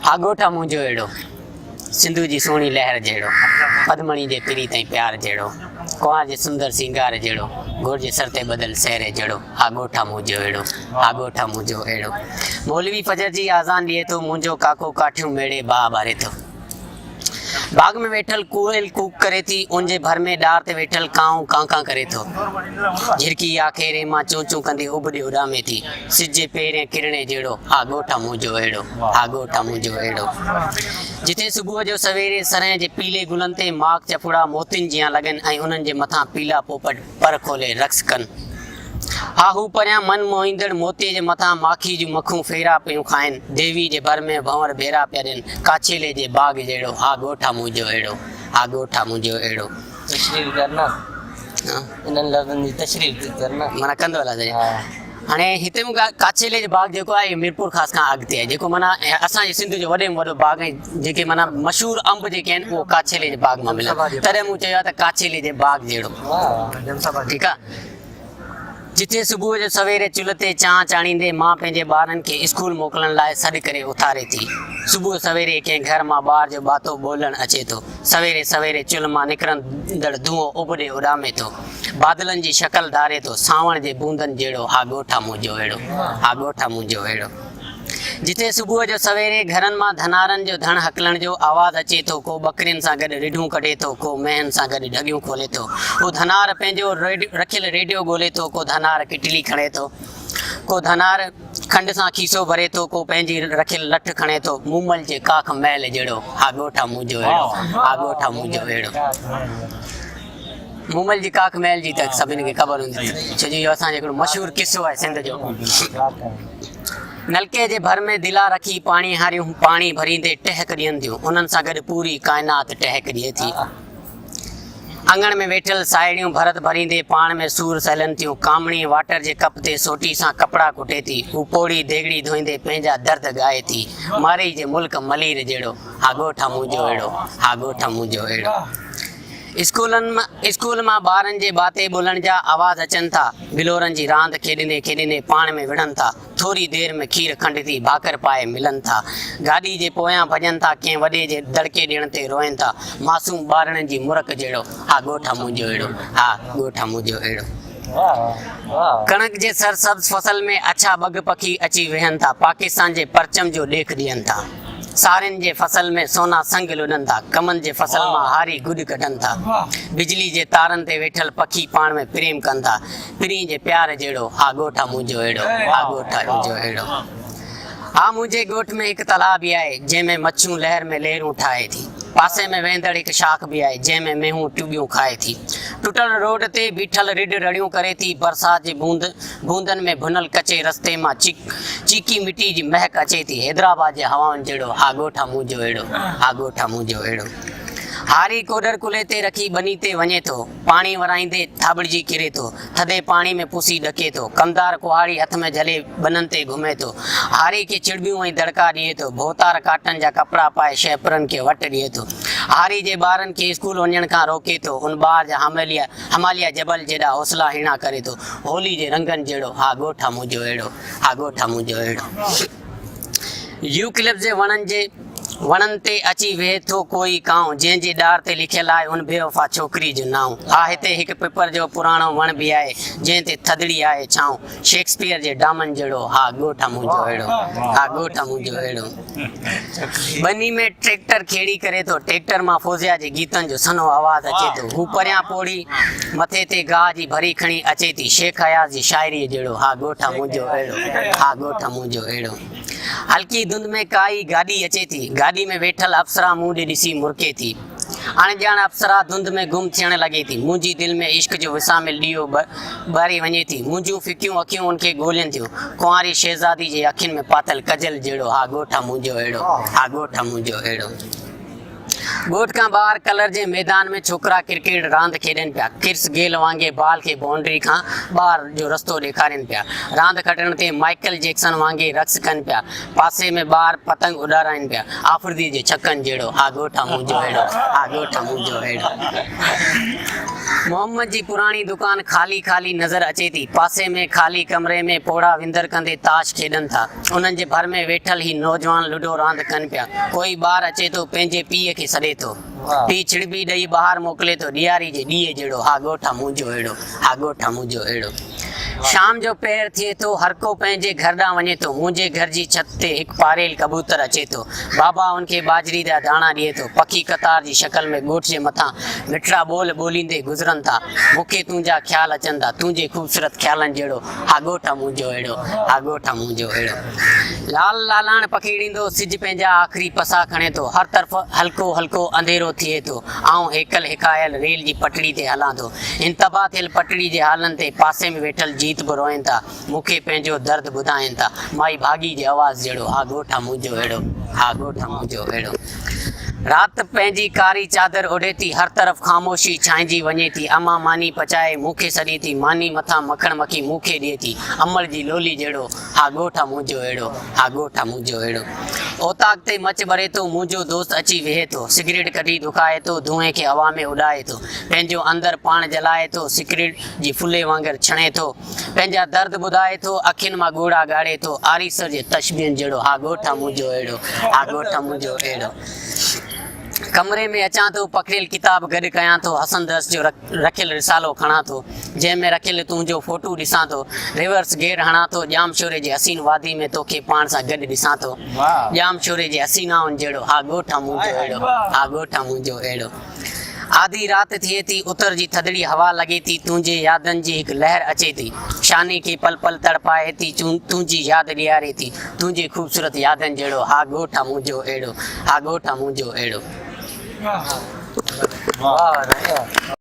हा ॻोठा मुंहिंजो अहिड़ो, सिंधु जी सोणी लहर जहिड़ो, पदमणी जे पिरी ताईं प्यार जहिड़ो, कुंवार जे सुंदर सिंगार जहिड़ो, घोड़ जे सर ते बदल सैर जहिड़ो, हा ॻोठा मुंहिंजो अहिड़ो, हा ॻोठा मुंहिंजो अहिड़ो। मौलवी फजर जी आज़ान ॾिए थो, मुंहिंजो काको काठियूं मेड़े बाह ॿारे थो। बाग में वेठल कोयल कूक करे थी, उनजे भर में डार ते वेठल काऊं कांका करे थो। झिरकी आखेरे मां चूं चूं कंदी उबड़े उॾामे थी, सिज जे पेरें किरणे जहिड़ो, हा ॻोठा मुंहिंजो अहिड़ो, हा ॻोठा मुंहिंजो अहिड़ो। जिथे सुबुह जो सवेरे सरह जे पीले गुलनि ते माख चफड़ा मोतियुनि जियां लॻनि ऐं उन्हनि जे मथां पीला पोपट पर खोले रक़्स कनि। हा हू परियां मन मोहींदड़ मोतीअ जे मथां माखी जूं मखूं फेरा पियूं खाइनि, देवी जे भर में भंवर भेरा पिया ॾियनि, काछेले जे बाग जहिड़ो, हा ॻोठा मुंहिंजो अहिड़ो, हा ॻोठा मुंहिंजो अहिड़ो। तशरीफ़ करना इन्हनि लफ़्ज़नि जी तशरीफ़ करना माना कंदो हलां। हाणे हिते मूंखे काछेले जो बाग जेको आहे मीरपुर ख़ासि खां अॻिते आहे, जेको माना असांजे सिंध जो वॾे में वॾो बाग आहे, जेके माना मशहूरु अंब जेके आहिनि उहो काछेले जे बाग मां मिलनि, तॾहिं मूं चयो आहे त काछेले जे बाग जहिड़ो। ठीकु आहे। जिथे सुबुह जो सवेरे चुल्ह ते चांहि चाढ़ींदे मां पंहिंजे ॿारनि खे स्कूल मोकिलण लाइ सॾु करे उथारे थी। सुबुह सवेरे कंहिं घर मां ॿार जो बातो ॿोलणु अचे थो, सवेरे सवेरे चुल्ह मां निकिरंदड़ धुओं उबड़े उॾामे थो, बादलनि जी शक्ल धारे थो, सावण जे बूंदनि जहिड़ो, हा ॻोठा मुंहिंजो अहिड़ो, हा ॻोठा मुंहिंजो अहिड़ो। जिथे सुबुह जो सवेरे घरनि मां धनारनि जो धण हकलण जो आवाज़ु अचे थो, को ॿकरियुनि सां गॾु रिढूं कढे थो, को मेहनि सां गॾु ढगियूं खोले थो, को धनार पंहिंजो रखियल रेडियो ॻोल्हे थो, को धनार किटली खणे थो, को धनार खंड सां खीसो भरे थो, को पंहिंजी रखियल लठ खणे थो, मूमल जे काख महल जहिड़ो, हा ॻोठा मुंहिंजो अहिड़ो, हा ॻोठा मुंहिंजो अहिड़ो। मूमल जी काख महल जी त सभिनी खे ख़बर हूंदी, छो जो इहो असांजो हिकिड़ो मशहूरु किसो आहे सिंध जो। नलके जे भर में दिला रखी पाणी हारियूं पाणी भरींदे टहक ॾियंदियूं, उन्हनि सां गॾु पूरी काइनात टहक ॾिए थी। अंगण में वेठल साहेड़ियूं भरत भरींदे पाण में सूर सहिलनि थियूं, कामणी वाटर जे कप ते सोटी सां कपिड़ा कुटे थी, हू पोड़ी देगड़ी धोईंदे पंहिंजा दर्द ॻाए थी, मारे जे मुल्क मलीर जहिड़ो, हा ॻोठा मुंहिंजो अहिड़ो, हा ॻोठा मुंहिंजो अहिड़ो। स्कूल मां ॿारनि जे बाते ॿोलण जा आवाज़ अचनि था, बिलोरनि जी रांदि खेॾंदे खेॾंदे पाण में विढ़नि था, थोरी देरि में खीर खंड थी भाकर पाए मिलनि था, गाॾी जे पोयां भॼनि था, कंहिं वॾे जे दड़के ॾियण ते रोइनि था, मासूम ॿारनि जी मुरक जहिड़ो, हा ॻोठा मुंहिंजो अहिड़ो, हा ॻोठा मुंहिंजो अहिड़ो। कणक जे सरसब्ज़ फसल में अछा बग पखी अची वेहनि था, पाकिस्तान जे परचम जो ॾेख ॾियनि था, सारियुनि जे फसल में सोना संग लुॾनि था, कमनि जे फसल मां हारी गुॾ कढनि था, बिजली जे तारनि ते वेठल पखी पाण में प्रेम कनि था, पिरी जे प्यार जहिड़ो, हा ॻोठा मुंहिंजो अहिड़ो, हा ॻोठा मुंहिंजो अहिड़ो। हा मुंहिंजे ॻोठ में हिकु तालाब बि आहे, जंहिंमें मच्छूं लहर में लहरूं ठाहे थी, पासे में वेंदड़ हिकु शाख बि आहे, जंहिंमें मेहूं टुॿियूं खाए थी, टुटल रोड ते बीठल रिढ रड़ियूं करे थी, बरसाति जी बूंदनि में भुनल कचे रस्ते मां चीकी मिटी जी महक अचे थी, हैदराबाद जे हवाउनि जहिड़ो, हा ॻोठा मुंहिंजो अहिड़ो, हा ॻोठा मुंहिंजो अहिड़ो। हारी कोडर कुले ते रखी बनी ते वञे थो, पाणी वराईंदे थाबड़िजी किरे थो, थधे पाणी में पुसी ॾके थो, कमदार कुहाड़ी हथ में झले बननि ते घुमे थो, हारी खे चिड़बियूं ऐं दड़का ॾिए थो, भोतार काटन जा कपिड़ा पाए शहपुरनि खे वटि ॾिए थो, हारी जे ॿारनि खे स्कूल वञण खां रोके थो, उन ॿार जा हिमालय जबल जेॾा हौसला हीणा करे थो, होली जे रंगनि जहिड़ो, हा ॻोठा मुंहिंजो अहिड़ो, हा ॻोठा मुंहिंजो अहिड़ो। यूकलिप्स जे वणनि ते अची वेहे थो कोई काऊं, जंहिंजे डार ते लिखियलु आहे उन बेवफ़ा छोकिरी जो नाऊं, हा हिते हिकु पिपर जो पुराणो वण बि आहे, जंहिं ते थधिड़ी आहे छाऊं, शेक्सपियर जे डामन जहिड़ो, हा ॻोठा मुंहिंजो अहिड़ो, हा ॻोठा मुंहिंजो अहिड़ो। बनी में ट्रैक्टर खेड़ी करे थो, ट्रैक्टर मां फौजिया जे गीतनि जो सनो आवाज़ अचे थो, हू परियां पोड़ी मथे ते गाह जी भरी खणी अचे थी, शेख हयास जी शाइरी जहिड़ो, हा ॻोठा मुंहिंजो अहिड़ो, हा ॻोठा मुंहिंजो अहिड़ो। हल्की धुंध में काई गाॾी अचे थी, गाॾी में वेठल अप्सरा मूं ॾे ॾिसी मुरके थी, अणॼाण अप्सरा धुंध में गुम थियण लॻे थी, मुंहिंजी दिलि में इश्क जो विसामिल ॾीओ ॿारे वञे थी, मुंहिंजूं फिकियूं अखियूं उनखे ॻोल्हनि थियूं, कुंवारी शहज़ादी जे अखियुनि में पातल कजल जहिड़ो, हा ॻोठा मुंहिंजो अहिड़ो, हा ॻोठा मुंहिंजो अहिड़ो। ॻोठ खां ॿाहिरि कलर जे मैदान में छोकिरा क्रिकेट रांदि खेॾनि पिया। किर्स गेल वांगुरु बाल खे बाउंड्री खां ॿाहिरि जो रस्तो ॾेखारनि पिया। रांदि खटण ते माइकल जैक्सन वांगुरु रक़्स कनि पिया। पासे में ॿार पतंग उॾाराइनि पिया। आफ़रीदी जे छकनि जहिड़ो हा ॻोठा मुंहिंजो अहिड़ो, हा ॻोठा मुंहिंजो अहिड़ो। मोहम्मद जी पुराणी दुकान ख़ाली ख़ाली नज़र अचे थी। पासे में ख़ाली कमरे में पोड़ा विंदर कंदे ताश खेॾनि था। उन्हनि जे भर में वेठल ही नौजवान लूडो रांदि कनि पिया। कोई ॿारु अचे थो पंहिंजे पीउ खे सॾे थो। पीउ छिड़बी ॾेई ॿाहिरि मोकिले थो ॾियारी जे ॾींहं जहिड़ो हा ॻोठा मुंहिंजो अहिड़ो, हा ॻोठा मुंहिंजो अहिड़ो। शाम जो पैर थिए थो हर को पंहिंजे घर ॾांहुं वञे थो। मुंहिंजे घर जी छत ते हिकु पारेल कबूतर अचे थो। बाबा उनखे बाजरी जा दाणा ॾिए थो। पखी कतार जी शक्ल में ॻोठ जे मथां मिठड़ा ॿोल ॿोलींदे गुज़रनि था। मूंखे तुंहिंजा ख़्याल अचनि था तुंहिंजे ख़ूबसूरत ख़्यालनि जहिड़ो हा ॻोठा मुंहिंजो अहिड़ो, हा ॻोठा मुंहिंजो अहिड़ो। लाल लालाण पखीड़ींदो सिज पंहिंजा आख़िरी पसा खणे थो। हर तरफ़ हल्को हल्को अंधेरो थिए थो। आऊं हेकल हिकायल रेल जी पटड़ी ते हलां थो। इन तबाह थियल पटड़ी जे हालनि ते पासे में वेठल जीत बि रोइनि था। मूंखे पंहिंजो दर्द ॿुधाइनि था। माई भागी जे आवाज़ जहिड़ो हा ॻोठा मुंहिंजो अहिड़ो, हा ॻोठा मुंहिंजो अहिड़ो। राति पंहिंजी कारी चादर ओढ़े थी। हर तरफ़ ख़ामोशी छांइजी वञे थी। अमा मानी पचाए मूंखे सॾे थी। मानी मथां मखण मखी मूंखे ॾिए थी। अमल जी लोली जहिड़ो हा ॻोठा मुंहिंजो अहिड़ो, हा ॻोठा मुंहिंजो अहिड़ो। ओताक ते मच भरे थो। मुंहिंजो दोस्त अची वेहे थो। सिगरेट कढी ॾुकाए थो। धुएं खे हवा में उॾाए थो। पंहिंजो अंदरि पाण जलाए थो। सिगरेट जी फुले वांगुरु छणे थो। पंहिंजा दर्द ॿुधाए थो। अखियुनि मां ॻोढ़ा ॻाड़े थो। आरीसर जे तशबीहनि जहिड़ो हा ॻोठा मुंहिंजो अहिड़ो, हा ॻोठा मुंहिंजो अहिड़ो। कमरे में अचां थो पकड़ियल किताब गॾु कयां थो। हसनदस जो रखियल रिसालो खणां थो जंहिंमें रखियल तुंहिंजो फोटू ॾिसां थो। रिवर्स गेयर हणां थो। जामशोरे जे हसीन वादी में तोखे पाण सां गॾु ॾिसां थो। जामशोरे जे हसीनाउनि जहिड़ो हा ॻोठा मुंहिंजो अहिड़ो, हा ॻोठा मुंहिंजो अहिड़ो। आधी राति थिए थी। उतर जी थधड़ी हवा लॻे थी। तुंहिंजे यादनि जी हिकु लहर अचे थी। शानी खे पल पल तड़पाए थी। तुंहिंजी यादि ॾियारे थी। तुंहिंजे ख़ूबसूरत यादनि जहिड़ो हा ॻोठा मुंहिंजो अहिड़ो, हा ॻोठा मुंहिंजो अहिड़ो। वाह वाह।